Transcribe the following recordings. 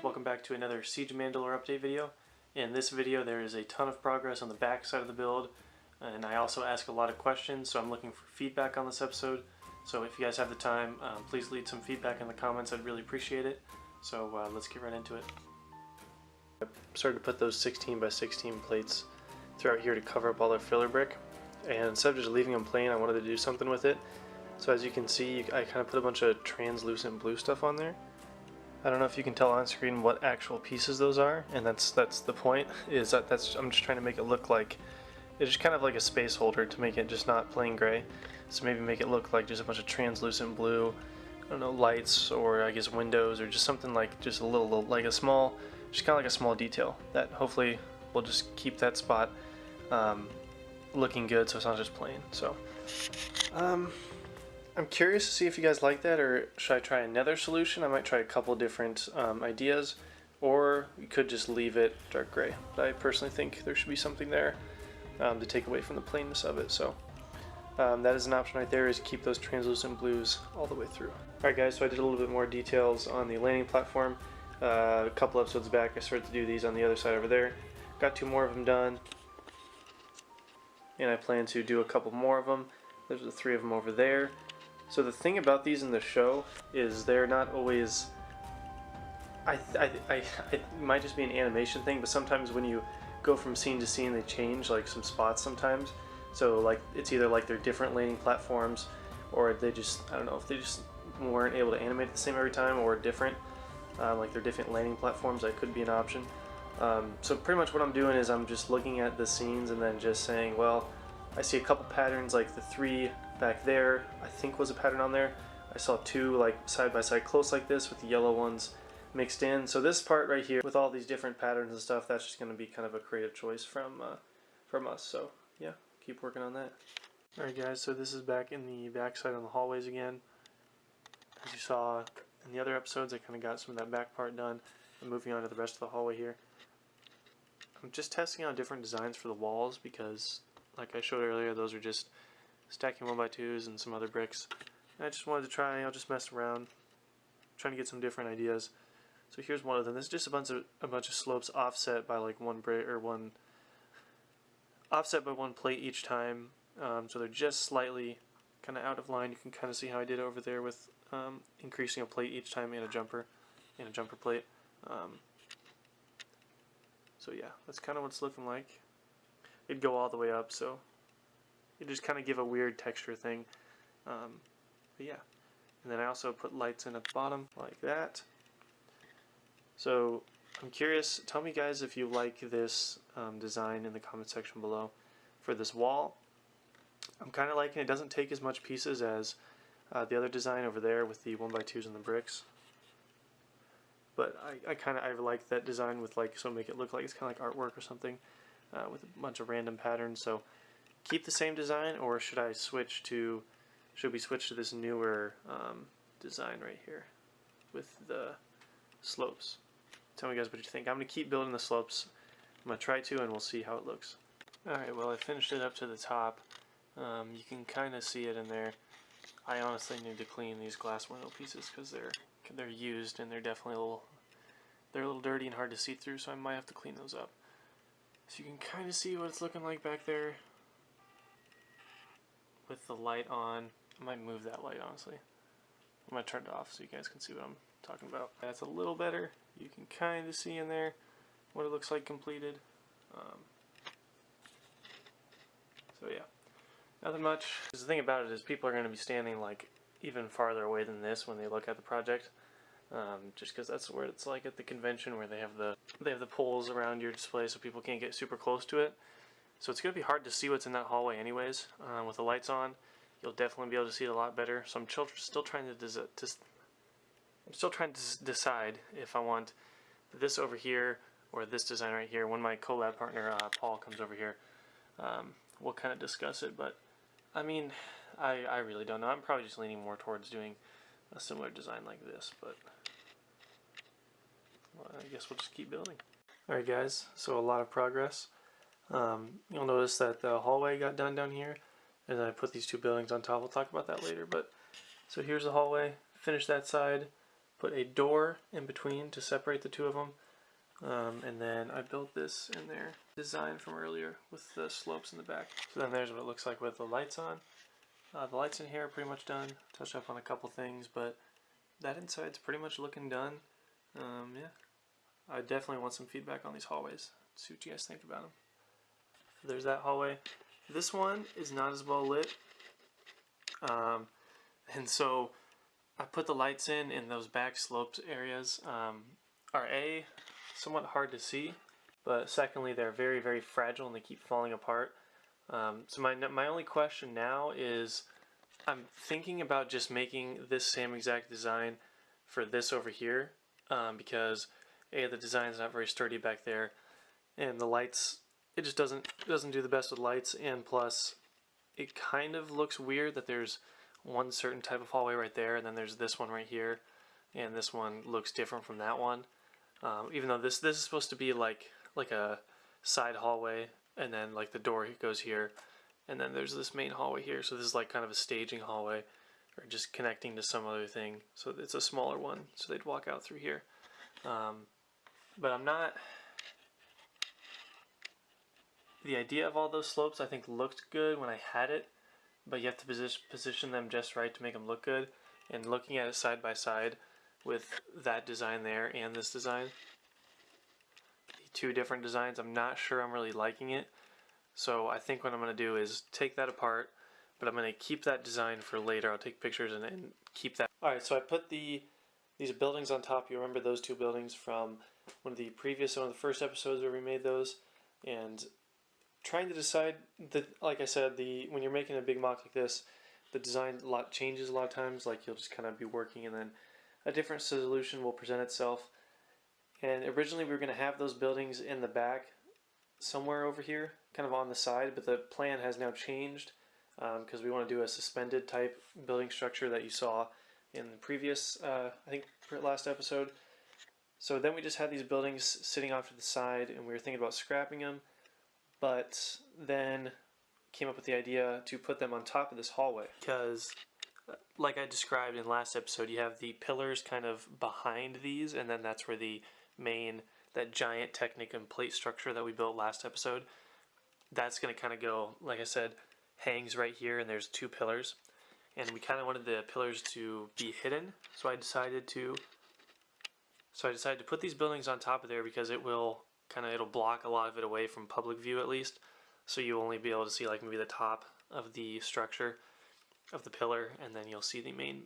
welcome back to another Siege of Mandalore update video. In this video there is a ton of progress on the back side of the build, and I also ask a lot of questions, so I'm looking for feedback on this episode. So if you guys have the time, please leave some feedback in the comments, I'd really appreciate it. So let's get right into it. I started to put those 16 by 16 plates throughout here to cover up all their filler brick, and instead of just leaving them plain, I wanted to do something with it. So as you can see, I kind of put a bunch of translucent blue stuff on there. I don't know if you can tell on screen what actual pieces those are, and that's the point, is that I'm just trying to make it look like it's just kind of like a space holder to make it just not plain gray. So maybe make it look like just a bunch of translucent blue, I don't know, lights, or I guess windows, or just something like just a little like a small, just kind of like a small detail that hopefully will just keep that spot looking good, so it's not just plain. So I'm curious to see if you guys like that, or should I try another solution? I might try a couple different ideas, or you could just leave it dark gray. But I personally think there should be something there to take away from the plainness of it. So that is an option right there, is keep those translucent blues all the way through. Alright guys, so I did a little bit more details on the landing platform. A couple episodes back I started to do these on the other side over there. Got 2 more of them done, and I plan to do a couple more of them. There's the 3 of them over there. So the thing about these in the show is they're not always, it might just be an animation thing, but sometimes when you go from scene to scene they change like some spots sometimes. So like it's either like they're different landing platforms, or they just, I don't know, if they just weren't able to animate it the same every time, or different, like they're different landing platforms. That could be an option. So pretty much what I'm doing is I'm just looking at the scenes and then just saying, well, I see a couple patterns, like the 3 back there I think was a pattern on there. I saw 2 like side by side close like this with the yellow ones mixed in. So this part right here with all these different patterns and stuff, that's just going to be kind of a creative choice from us. So yeah, keep working on that. Alright guys, so this is back in the back side on the hallways again. As you saw in the other episodes, I kind of got some of that back part done. I'm moving on to the rest of the hallway here. I'm just testing out different designs for the walls because, like I showed earlier, those are just stacking 1x2s and some other bricks. And I just wanted to try, I'll just mess around, trying to get some different ideas. So here's one of them. This is just a bunch of slopes offset by like one brick, or offset by one plate each time. So they're just slightly kind of out of line. You can kind of see how I did over there with increasing a plate each time and a jumper plate. So yeah, that's kind of what it's looking like. It'd go all the way up, so you just kind of give a weird texture thing. But yeah, and then I also put lights in at the bottom like that. So I'm curious, tell me guys if you like this design in the comment section below for this wall. I'm kind of liking it. It doesn't take as much pieces as the other design over there with the 1x2s and the bricks. But I like that design with, like, so make it look like it's kind of like artwork or something with a bunch of random patterns. So keep the same design, or should we switch to this newer design right here with the slopes? Tell me guys what you think. I'm going to keep building the slopes. I'm going to try to, and we'll see how it looks. Alright, well I finished it up to the top. You can kind of see it in there. I honestly need to clean these glass window pieces because they're used, and they're definitely a little dirty and hard to see through, so I might have to clean those up. So you can kind of see what it's looking like back there with the light on. I might move that light, honestly. I'm going to turn it off so you guys can see what I'm talking about. That's a little better. You can kind of see in there what it looks like completed. So yeah, nothing much. The thing about it is people are going to be standing like even farther away than this when they look at the project. Just because that's where it's like at the convention, where they have the poles around your display, so people can't get super close to it. So it's going to be hard to see what's in that hallway anyways. With the lights on, you'll definitely be able to see it a lot better. So I'm still trying to decide if I want this over here or this design right here. When my collab partner Paul comes over here, we'll kind of discuss it. But I mean, I really don't know. I'm probably just leaning more towards doing a similar design like this, but well, I guess we'll just keep building. Alright guys, so a lot of progress. You'll notice that the hallway got done down here, and then I put these 2 buildings on top. We'll talk about that later. But so here's the hallway. Finished that side. put a door in between to separate the two of them. And then I built this in their design from earlier with the slopes in the back. So then there's what it looks like with the lights on. The lights in here are pretty much done. Touched up on a couple things, but that inside's pretty much looking done. Yeah, I definitely want some feedback on these hallways. See what you guys think about them. So there's that hallway. This one is not as well lit. And so I put the lights in those back slopes areas. Are A, somewhat hard to see, but secondly, they're very, very fragile and they keep falling apart. So my only question now is, I'm thinking about just making this same exact design for this over here, because A, the design's not very sturdy back there, and the lights, it just doesn't do the best with lights, and plus it kind of looks weird that there's one certain type of hallway right there, and then there's this one right here, and this one looks different from that one. Even though this is supposed to be like a side hallway, and then like the door goes here, and then there's this main hallway here. So this is like kind of a staging hallway, or just connecting to some other thing. So it's a smaller one, so they'd walk out through here. But I'm not. The idea of all those slopes I think looked good when I had it, but you have to position them just right to make them look good. And looking at it side by side with that design there and this design, the two different designs, I'm not sure I'm really liking it. So I think what I'm going to do is take that apart, but I'm going to keep that design for later. I'll take pictures and keep that. Alright, so I put these buildings on top. You remember those two buildings from one of the first episodes where we made those, and trying to decide that, like I said, when you're making a big mock like this, the design changes a lot of times. Like you'll just kind of be working, and then a different solution will present itself. And originally we were going to have those buildings in the back, somewhere over here, kind of on the side, but the plan has now changed because we want to do a suspended type building structure that you saw in the previous, I think, last episode. So then we just had these buildings sitting off to the side, and we were thinking about scrapping them, but then came up with the idea to put them on top of this hallway, because like I described in last episode, you have the pillars kind of behind these, and then that's where that giant Technic and plate structure that we built last episode, that's going to kind of go, like I said, hangs right here, and there's two pillars, and we kind of wanted the pillars to be hidden, so I decided to put these buildings on top of there, because it'll block a lot of it away from public view at least, so you'll only be able to see like maybe the top of the structure of the pillar, and then you'll see the main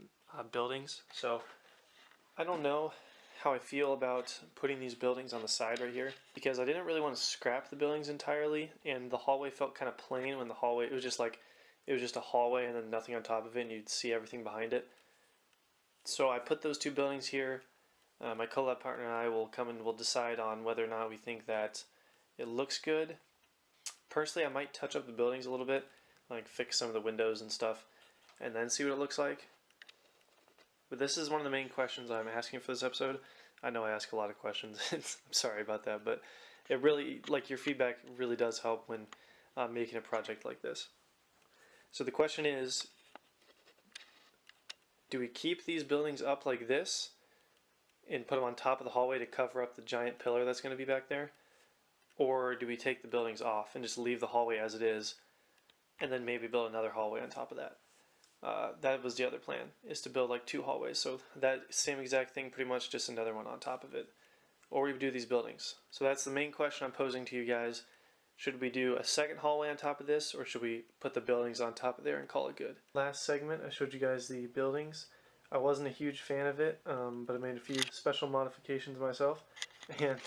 buildings. So I don't know how I feel about putting these buildings on the side right here, because I didn't really want to scrap the buildings entirely, and the hallway felt kind of plain when it was just a hallway and then nothing on top of it, and you'd see everything behind it. So I put those two buildings here. My collab partner and I will come and we'll decide on whether or not we think that it looks good. Personally, I might touch up the buildings a little bit, like fix some of the windows and stuff, and then see what it looks like. But this is one of the main questions I'm asking for this episode. I know I ask a lot of questions. I'm sorry about that, but it really, like, your feedback really does help when making a project like this. So the question is, do we keep these buildings up like this and put them on top of the hallway to cover up the giant pillar that's going to be back there? Or do we take the buildings off and just leave the hallway as it is, and then maybe build another hallway on top of that? That was the other plan, is to build like two hallways. So that same exact thing, pretty much just another one on top of it. Or we do these buildings. So that's the main question I'm posing to you guys. Should we do a second hallway on top of this, or should we put the buildings on top of there and call it good? Last segment, I showed you guys the buildings. I wasn't a huge fan of it, but I made a few special modifications myself, and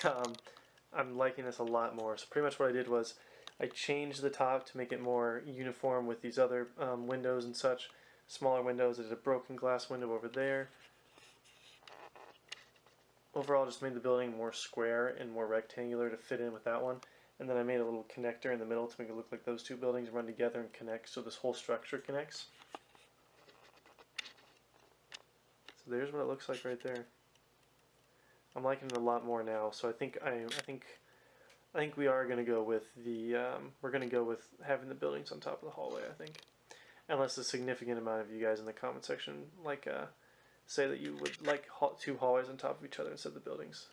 I'm liking this a lot more. So pretty much what I did was I changed the top to make it more uniform with these other windows and such, smaller windows. I did a broken glass window over there. Overall, just made the building more square and more rectangular to fit in with that one. And then I made a little connector in the middle to make it look like those two buildings run together and connect, so this whole structure connects. So there's what it looks like right there. I'm liking it a lot more now. So I think we are going to go with we're going to go with having the buildings on top of the hallway, I think. Unless a significant amount of you guys in the comment section say that you would like two hallways on top of each other instead of the buildings.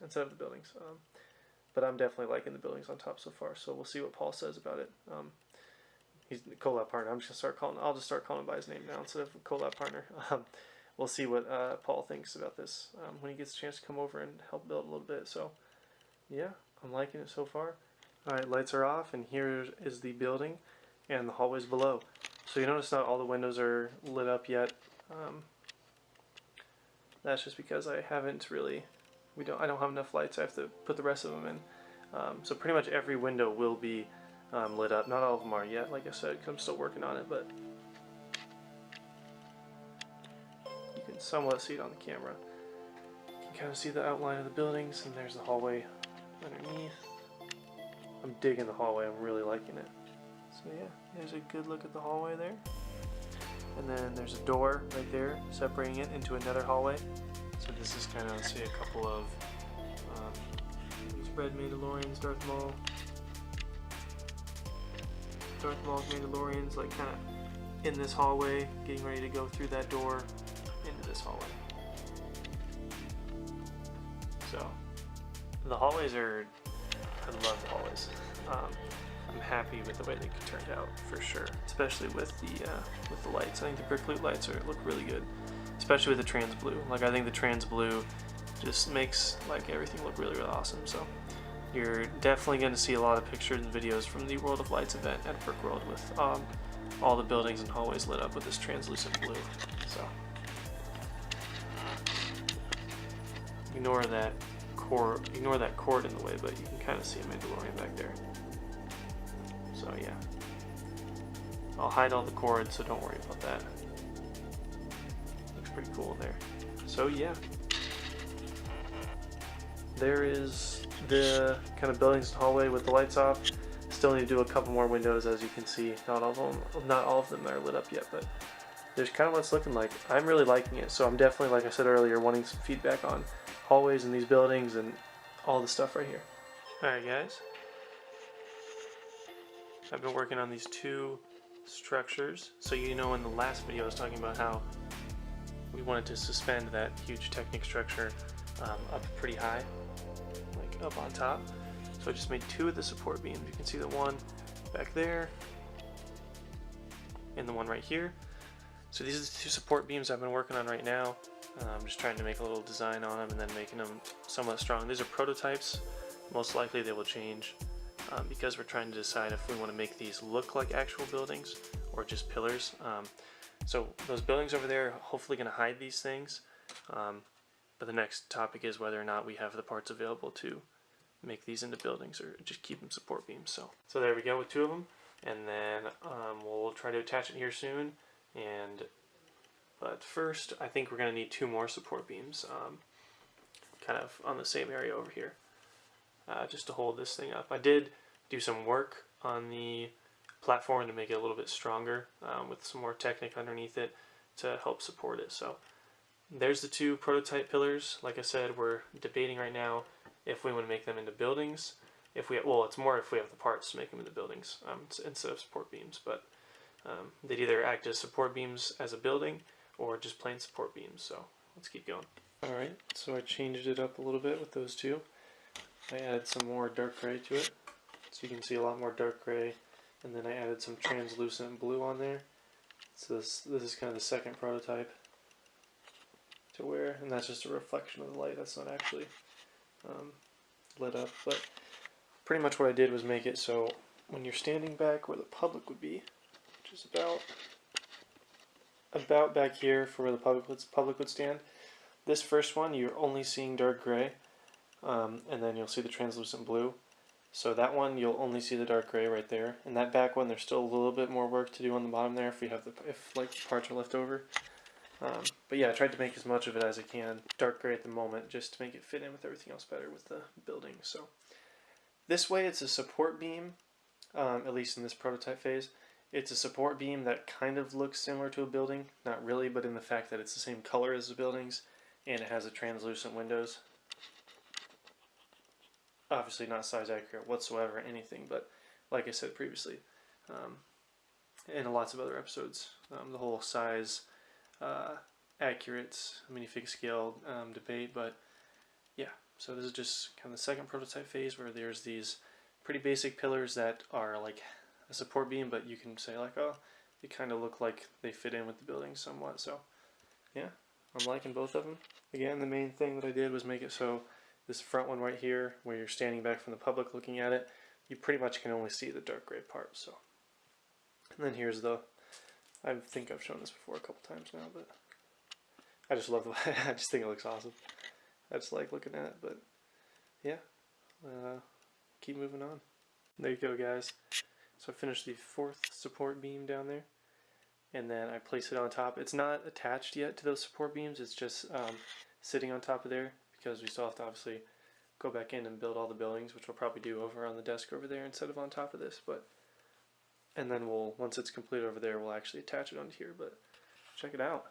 But I'm definitely liking the buildings on top so far. So we'll see what Paul says about it. He's the collab partner. I'll just start calling him by his name now instead of collab partner. We'll see what Paul thinks about this when he gets a chance to come over and help build a little bit. So yeah, I'm liking it so far. All right, lights are off, and here is the building and the hallways below. So you notice not all the windows are lit up yet. That's just because I haven't really, I don't have enough lights. I have to put the rest of them in. So pretty much every window will be lit up. Not all of them are yet, like I said, because I'm still working on it, but you can somewhat see it on the camera. You can kind of see the outline of the buildings, and there's the hallway underneath. I'm digging the hallway. I'm really liking it. So yeah, there's a good look at the hallway there. And then there's a door right there separating it into another hallway. So this is kind of, say, a couple of these red Mandalorians, Darth Maul's Mandalorians, like kind of in this hallway, getting ready to go through that door into this hallway. So the hallways are, I love the hallways. I'm happy with the way they turned out for sure, especially with the lights. I think the brick loot lights look really good, especially with the trans blue. Like I think the trans blue just makes like everything look really, really awesome. So you're definitely going to see a lot of pictures and videos from the World of Lights event at Brick World with all the buildings and hallways lit up with this translucent blue. So ignore that cord in the way, but you can kind of see a Mandalorian back there. So yeah, I'll hide all the cords, so don't worry about that. Looks pretty cool in there. So yeah, there is the kind of buildings and hallway with the lights off. Still need to do a couple more windows, as you can see. Not all of them are lit up yet, but there's kind of what it's looking like. I'm really liking it, so I'm definitely, like I said earlier, wanting some feedback on hallways in these buildings and all the stuff right here. Alright guys, I've been working on these two structures. So you know, in the last video I was talking about how we wanted to suspend that huge Technic structure up pretty high, like up on top. So I just made two of the support beams. You can see the one back there and the one right here. So these are the two support beams I've been working on right now. I'm just trying to make a little design on them and then making them somewhat strong. These are prototypes. Most likely they will change because we're trying to decide if we want to make these look like actual buildings or just pillars. So those buildings over there are hopefully going to hide these things. But the next topic is whether or not we have the parts available to make these into buildings or just keep them support beams. So there we go with two of them. And then we'll try to attach it here soon. But first, I think we're going to need two more support beams, kind of on the same area over here, just to hold this thing up. I did do some work on the platform to make it a little bit stronger with some more Technic underneath it to help support it. So there's the two prototype pillars. Like I said, we're debating right now if we want to make them into buildings. It's more if we have the parts to make them into buildings instead of support beams. But they'd either act as support beams as a building or just plain support beams. So let's keep going. Alright, so I changed it up a little bit with those two. I added some more dark gray to it, so you can see a lot more dark gray, and then I added some translucent blue on there. So this is kind of the second prototype to wear, and that's just a reflection of the light. That's not actually lit up, but pretty much what I did was make it so when you're standing back where the public would be, which is about back here for where the public would stand. This first one, you're only seeing dark gray, and then you'll see the translucent blue. So that one, you'll only see the dark gray right there. And that back one, there's still a little bit more work to do on the bottom there if like parts are left over. But yeah, I tried to make as much of it as I can dark gray at the moment, just to make it fit in with everything else better with the building. So this way, it's a support beam, at least in this prototype phase. It's a support beam that kind of looks similar to a building, not really, but in the fact that it's the same color as the buildings, and it has a translucent windows. Obviously not size accurate whatsoever, anything, but like I said previously, in lots of other episodes, the whole size accurate minifig scale debate, but yeah. So this is just kind of the second prototype phase where there's these pretty basic pillars that are like a support beam, but you can say like, oh, they kind of look like they fit in with the building somewhat. So yeah, I'm liking both of them. Again, the main thing that I did was make it so this front one right here, where you're standing back from the public looking at it, you pretty much can only see the dark gray part. So, and then here's the, I think I've shown this before a couple times now, but I just love the, I just think it looks awesome. I just like looking at it, but yeah, keep moving on. There you go, guys. So I finished the fourth support beam down there, and then I place it on top. It's not attached yet to those support beams, it's just sitting on top of there, because we still have to obviously go back in and build all the buildings, which we'll probably do over on the desk over there instead of on top of this. But and then we'll, once it's complete over there, we'll actually attach it onto here. But check it out.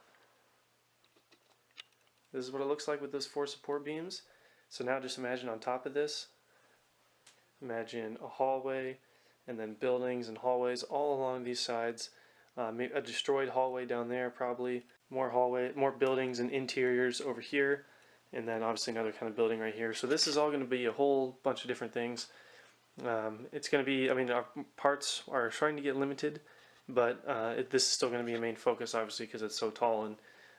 This is what it looks like with those 4 support beams. So now just imagine on top of this, imagine a hallway, and then buildings and hallways all along these sides. A destroyed hallway down there, probably more hallway, more buildings and interiors over here, and then obviously another kind of building right here. So this is all going to be a whole bunch of different things. It's going to be, I mean, our parts are trying to get limited, but this is still going to be a main focus, obviously, because it's so tall and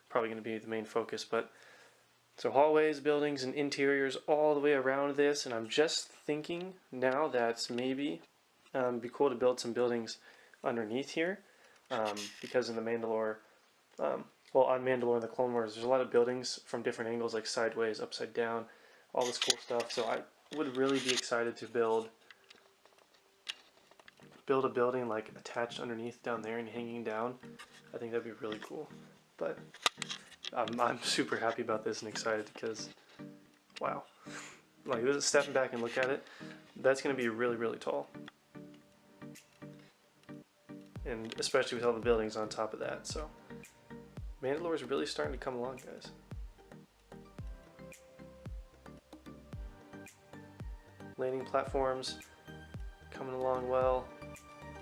probably going to be the main focus. But so hallways, buildings, and interiors all the way around this, and I'm just thinking now that maybe it'd be cool to build some buildings underneath here, because in the Mandalore, well, on Mandalore and the Clone Wars, there's a lot of buildings from different angles, like sideways, upside down, all this cool stuff. So I would really be excited to build a building like attached underneath down there and hanging down. I think that'd be really cool. But I'm super happy about this and excited because, wow, like this is stepping back and look at it, that's going to be really, really tall. And especially with all the buildings on top of that. So Mandalore is really starting to come along, guys. Landing platforms coming along well.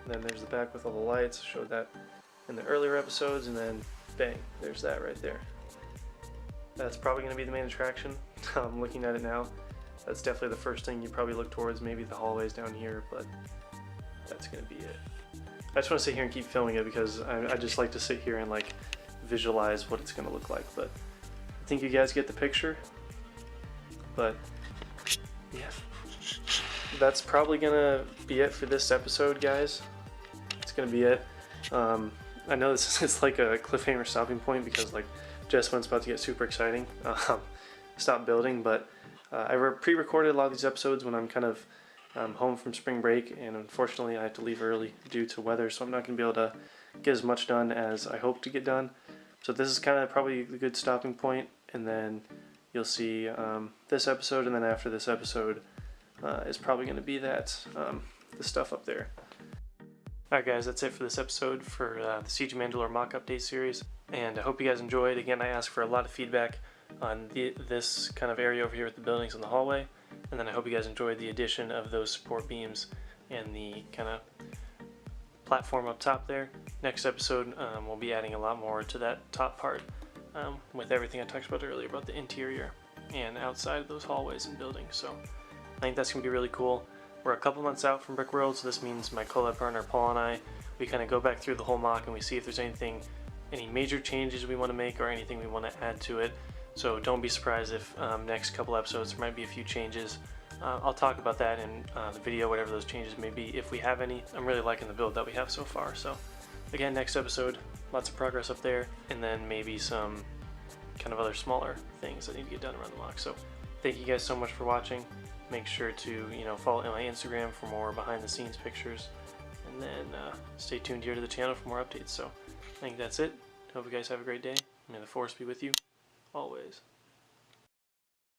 And then there's the back with all the lights. Showed that in the earlier episodes, and then bang, there's that right there. That's probably going to be the main attraction. I'm looking at it now. That's definitely the first thing you probably look towards, maybe the hallways down here, but that's going to be it. I just want to sit here and keep filming it because I just like to sit here and like visualize what it's going to look like, but I think you guys get the picture. But yeah, that's probably going to be it for this episode, guys. It's going to be it. I know this is like a cliffhanger stopping point because like just when it's about to get super exciting, stop building, but I pre-recorded a lot of these episodes when I'm kind of home from spring break, and unfortunately I have to leave early due to weather, so I'm not going to be able to get as much done as I hope to get done. So this is kind of probably a good stopping point, and then you'll see this episode, and then after this episode is probably going to be that the stuff up there. Alright guys, that's it for this episode for the Siege of Mandalore mock update series, and I hope you guys enjoyed. Again, I asked for a lot of feedback on this kind of area over here with the buildings in the hallway, and then I hope you guys enjoyed the addition of those support beams and the kind of platform up top there. Next episode we'll be adding a lot more to that top part with everything I talked about earlier about the interior and outside of those hallways and buildings. So I think that's going to be really cool. We're a couple months out from Brickworld, so this means my collab partner Paul and I, we kind of go back through the whole mock and we see if there's any major changes we want to make or anything we want to add to it. So don't be surprised if next couple episodes there might be a few changes. I'll talk about that in the video, whatever those changes may be, if we have any. I'm really liking the build that we have so far. So again, next episode, lots of progress up there, and then maybe some kind of other smaller things that need to get done around the mock. So thank you guys so much for watching. Make sure to follow my Instagram for more behind the scenes pictures, and then stay tuned here to the channel for more updates. So I think that's it. Hope you guys have a great day. May the force be with you always.